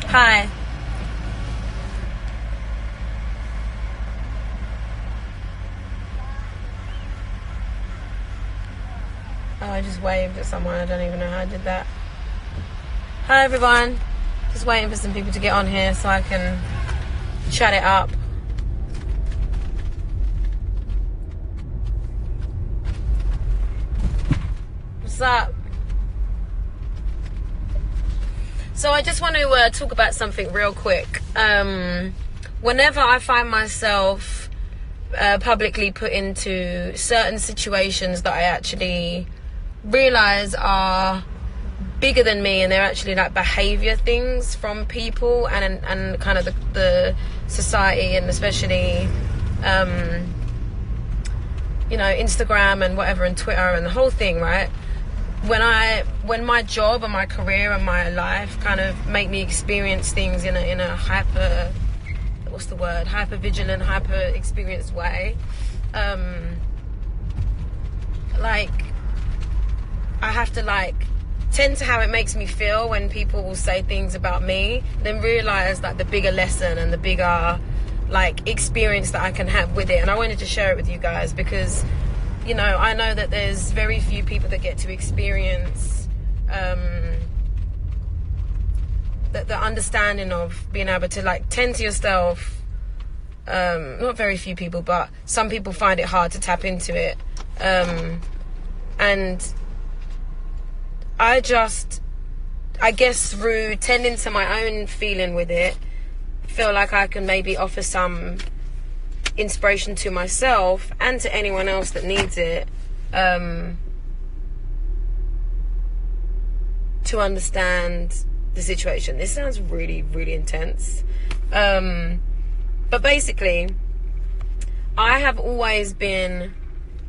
Hi. Oh, I just waved at someone. I don't even know how I did that. Hi, everyone. Just waiting for some people to get on here so I can chat it up. What's up? So I just want to talk about something real quick. Whenever I find myself publicly put into certain situations that I actually realize are bigger than me, and they're actually like behavior things from people and kind of the society, and especially Instagram and whatever, and Twitter and the whole thing, right? When my job and my career and my life kind of make me experience things in a hyper vigilant, hyper experienced way, like I have to tend to how it makes me feel when people will say things about me, then realize that the bigger lesson and the bigger experience that I can have with it. And I wanted to share it with you guys because I know that there's very few people that get to experience the understanding of being able to tend to yourself. Not very few people, but some people find it hard to tap into it. And I guess through tending to my own feeling with it, feel like I can maybe offer some inspiration to myself and to anyone else that needs it, to understand the situation. This sounds really, really intense. But basically, I have always been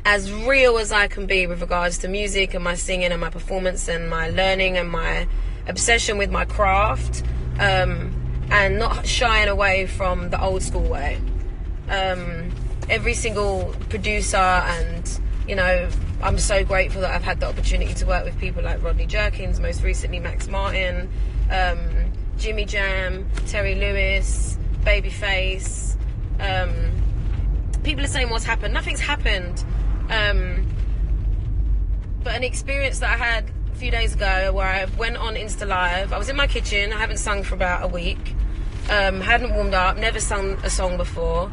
as real as I can be with regards to music and my singing and my performance and my learning and my obsession with my craft, and not shying away from the old school way. Every single producer, and I'm so grateful that I've had the opportunity to work with people like Rodney Jerkins, most recently Max Martin, Jimmy Jam, Terry Lewis, Babyface. People are saying what's happened. Nothing's happened. But an experience that I had a few days ago where I went on Insta Live. I was in my kitchen. I haven't sung for about a week. Hadn't warmed up, never sung a song before.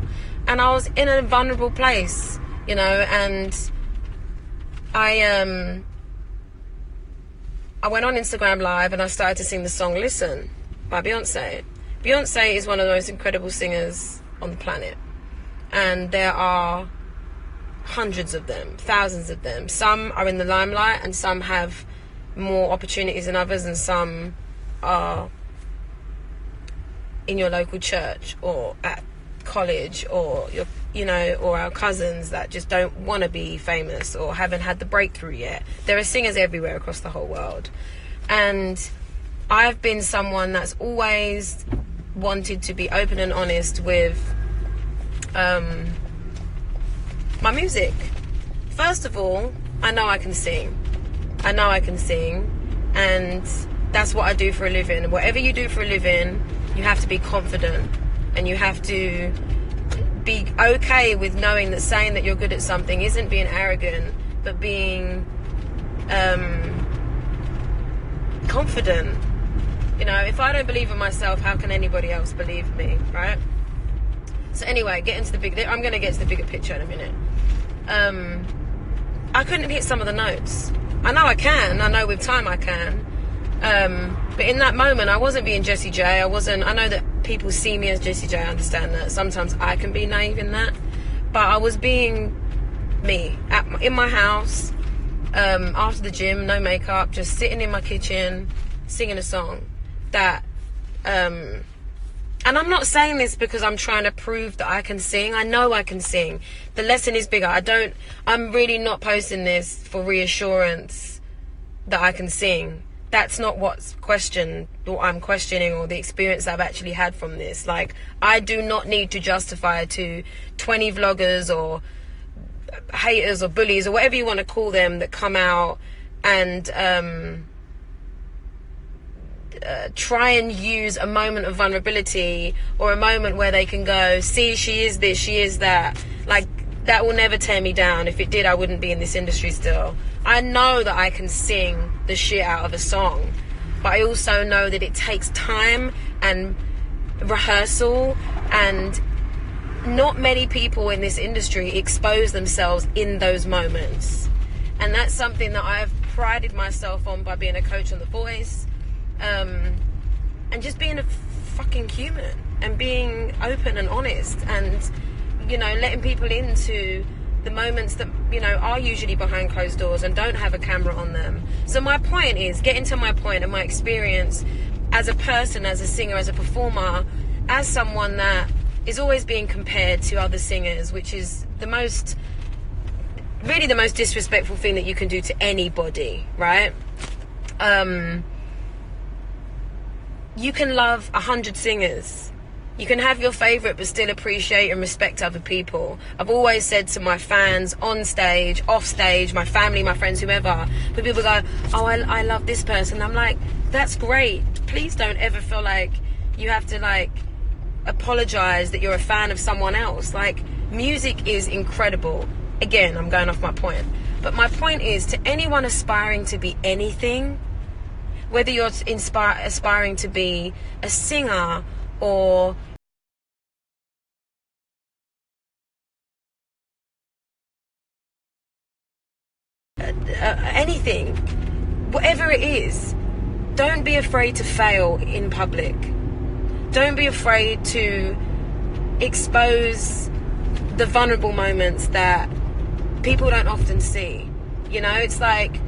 And I was in a vulnerable place, and I went on Instagram Live and I started to sing the song Listen by Beyonce. Beyonce is one of the most incredible singers on the planet. And there are hundreds of them, thousands of them. Some are in the limelight and some have more opportunities than others, and some are in your local church or at college, or or our cousins that just don't want to be famous or haven't had the breakthrough yet. There are singers everywhere across the whole world. And I've been someone that's always wanted to be open and honest with my music. First of all, I know I can sing, and that's what I do for a living. Whatever you do for a living, you have to be confident, and you have to be okay with knowing that saying that you're good at something isn't being arrogant, but being confident. If I don't believe in myself, how can anybody else believe me, right? So anyway, I'm going to get to the bigger picture in a minute. I couldn't hit some of the notes. I know I can. I know with time I can. But in that moment, I wasn't being Jessie J. I know that people see me as Jessie J. I understand that. Sometimes I can be naive in that. But I was being me in my house, after the gym, no makeup, just sitting in my kitchen, singing a song that... And I'm not saying this because I'm trying to prove that I can sing. I know I can sing. The lesson is bigger. I'm really not posting this for reassurance that I can sing. That's not what's questioned, or I'm questioning, or the experience I've actually had from this. I do not need to justify to 20 vloggers or haters or bullies or whatever you want to call them that come out and try and use a moment of vulnerability or a moment where they can go, see, she is this, she is that. Like, that will never tear me down. If it did, I wouldn't be in this industry still. I know that I can sing the shit out of a song, but I also know that it takes time and rehearsal, and not many people in this industry expose themselves in those moments. And that's something that I've prided myself on by being a coach on The Voice, and just being a fucking human and being open and honest, and, you know, letting people into the moments that, you know, are usually behind closed doors and don't have a camera on them. So my point is, getting to my point and my experience as a person, as a singer, as a performer, as someone that is always being compared to other singers, which is really the most disrespectful thing that you can do to anybody, right? You can love 100 singers. You can have your favorite but still appreciate and respect other people. I've always said to my fans, on stage, off stage, my family, my friends, whoever, but people go, oh, I love this person. I'm like, that's great. Please don't ever feel like you have to, like, apologize that you're a fan of someone else. Like, music is incredible. Again, I'm going off my point. But my point is, to anyone aspiring to be anything, whether you're aspiring to be a singer or anything, whatever it is, don't be afraid to fail in public. Don't be afraid to expose the vulnerable moments that people don't often see. You know, it's like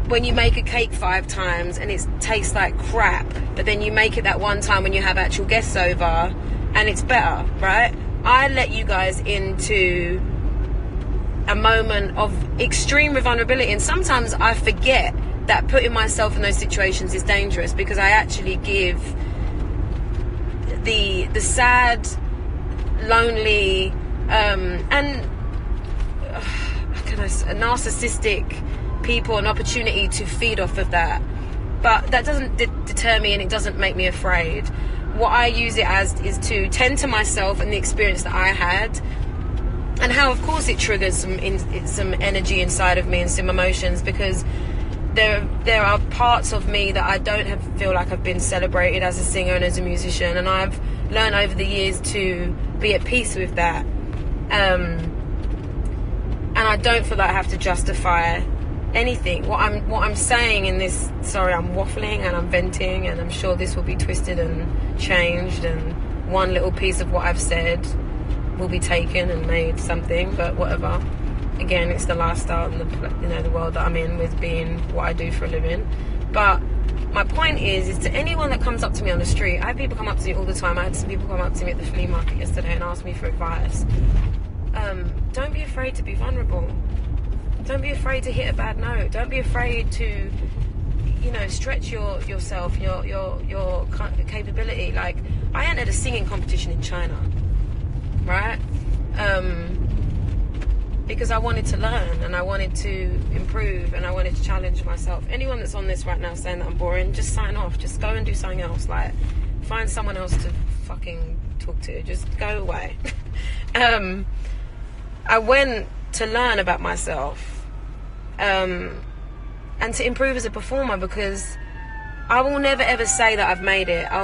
when you make a cake 5 times and it tastes like crap, but then you make it that one time when you have actual guests over and it's better, right? I let you guys into a moment of extreme vulnerability, and sometimes I forget that putting myself in those situations is dangerous, because I actually give the sad, lonely, and narcissistic people an opportunity to feed off of that. But that doesn't deter me, and it doesn't make me afraid. What I use it as is to tend to myself and the experience that I had, and how, of course, it triggers some energy inside of me and some emotions, because there are parts of me that I don't feel like I've been celebrated as a singer and as a musician, and I've learned over the years to be at peace with that. And I don't feel like I have to justify anything. What I'm saying in this, sorry, I'm waffling and I'm venting, and I'm sure this will be twisted and changed, and one little piece of what I've said will be taken and made something, but whatever. Again, it's the lifestyle and the world that I'm in, with being what I do for a living. But my point is to anyone that comes up to me on the street. I have people come up to me all the time. I had some people come up to me at the flea market yesterday and ask me for advice. Don't be afraid to be vulnerable. Don't be afraid to hit a bad note. Don't be afraid to, you know, stretch yourself, your capability. Like, I entered a singing competition in China, right? Because I wanted to learn, and I wanted to improve, and I wanted to challenge myself. Anyone that's on this right now saying that I'm boring, just sign off. Just go and do something else. Like, find someone else to fucking talk to. Just go away. I went to learn about myself, and to improve as a performer, because I will never ever say that I've made it. I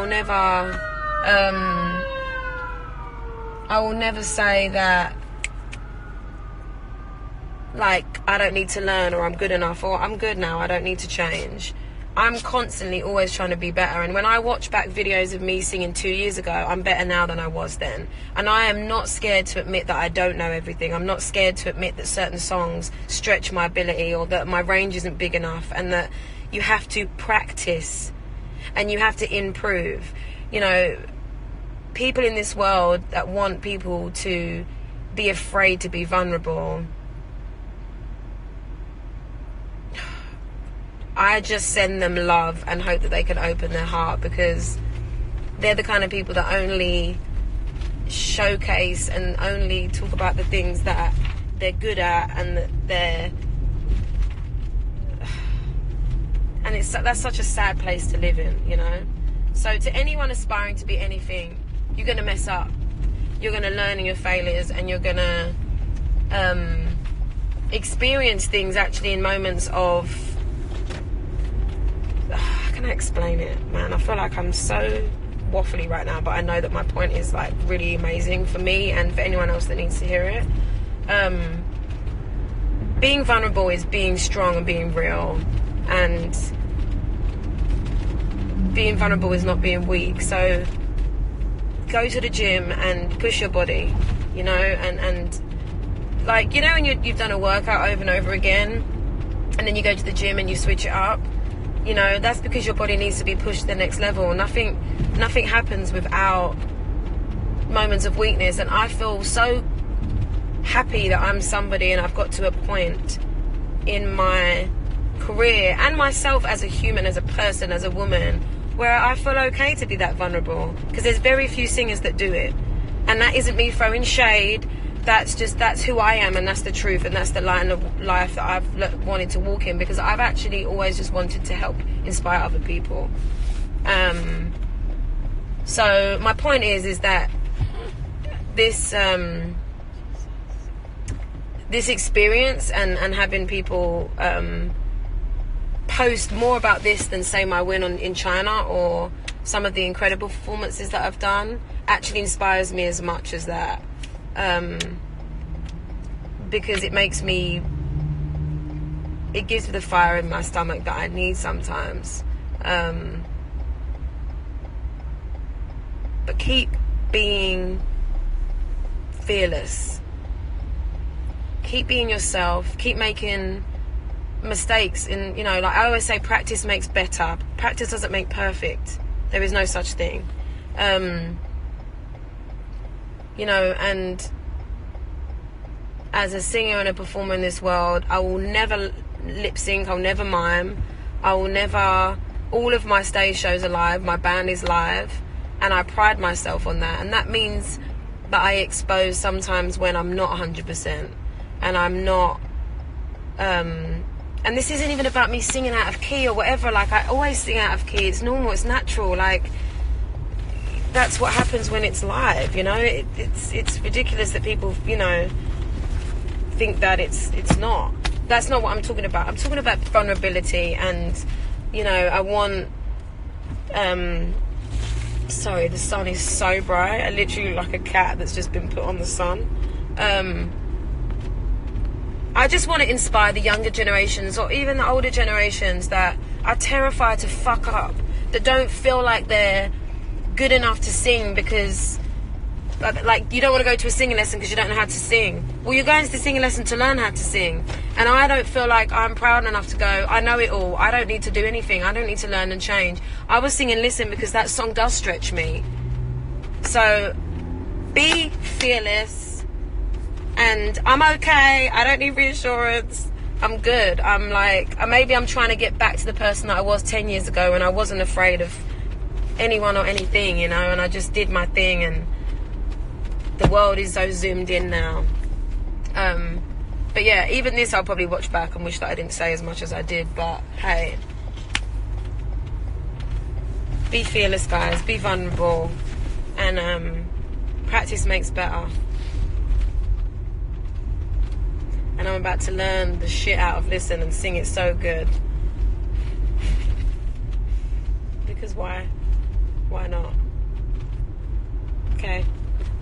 will never say that, like, I don't need to learn, or I'm good enough, or I'm good now, I don't need to change. I'm constantly always trying to be better. And when I watch back videos of me singing 2 years ago, I'm better now than I was then. And I am not scared to admit that I don't know everything. I'm not scared to admit that certain songs stretch my ability, or that my range isn't big enough, and that you have to practice and you have to improve. You know, people in this world that want people to be afraid to be vulnerable, I just send them love and hope that they can open their heart, because they're the kind of people that only showcase and only talk about the things that they're good at, and that And that's such a sad place to live in, you know. So to anyone aspiring to be anything, you're going to mess up. You're going to learn in your failures, and you're going to experience things actually in moments of... How can I explain it, man? I feel like I'm so waffly right now, but I know that my point is like really amazing for me and for anyone else that needs to hear it. Being vulnerable is being strong and being real, and being vulnerable is not being weak. So go to the gym and push your body, you know, and like, you know, when you've done a workout over and over again, and then you go to the gym and you switch it up, you know, that's because your body needs to be pushed to the next level. Nothing happens without moments of weakness. And I feel so happy that I'm somebody, and I've got to a point in my career and myself as a human, as a person, as a woman, where I feel okay to be that vulnerable, because there's very few singers that do it. And that isn't me throwing shade. That's who I am, and that's the truth, and that's the line of life that I've wanted to walk in, because I've actually always just wanted to help inspire other people. So my point is that this this experience and having people post more about this than say my win in China or some of the incredible performances that I've done actually inspires me as much as that. Because it makes me, it gives me the fire in my stomach that I need sometimes. But keep being fearless. Keep being yourself. Keep making mistakes. And, you know, like I always say, practice makes better. Practice doesn't make perfect. There is no such thing. You know, and as a singer and a performer in this world, I will never lip sync, I'll never mime, I will never, all of my stage shows are live, my band is live, and I pride myself on that. And that means that I expose sometimes when I'm not 100%, and I'm not, and this isn't even about me singing out of key or whatever. Like, I always sing out of key, it's normal, it's natural. Like, that's what happens when it's live, you know. It's ridiculous that people, you know, think that it's not. That's not what I'm talking about. I'm talking about vulnerability. And, you know, I want sorry, the sun is so bright. I literally look like a cat that's just been put on the sun. I just want to inspire the younger generations, or even the older generations that are terrified to fuck up, that don't feel like they're good enough to sing because, like, you don't want to go to a singing lesson because you don't know how to sing. Well, you're going to the singing lesson to learn how to sing. And I don't feel like I'm proud enough to go, I know it all, I don't need to do anything, I don't need to learn and change. I was singing Listen because that song does stretch me. So be fearless. And I'm okay, I don't need reassurance, I'm good. I'm like, maybe I'm trying to get back to the person that I was 10 years ago when I wasn't afraid of anyone or anything, you know, and I just did my thing, and the world is so zoomed in now. But yeah, even this I'll probably watch back and wish that I didn't say as much as I did. But hey, be fearless, guys, be vulnerable, and practice makes better. And I'm about to learn the shit out of Listen and sing it so good. Because why? Why not? Okay,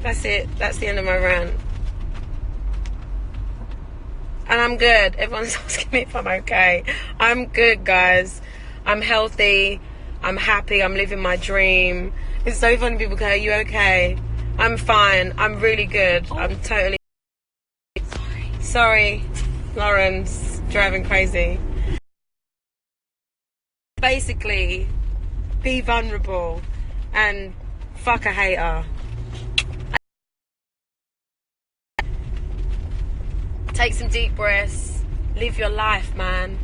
that's it. That's the end of my rant. And I'm good. Everyone's asking me if I'm okay. I'm good, guys. I'm healthy. I'm happy. I'm living my dream. It's so funny, people go, are you okay? I'm fine. I'm really good. I'm totally... Sorry, Lauren's driving crazy. Basically, be vulnerable and fuck a hater. Take some deep breaths. Live your life, man.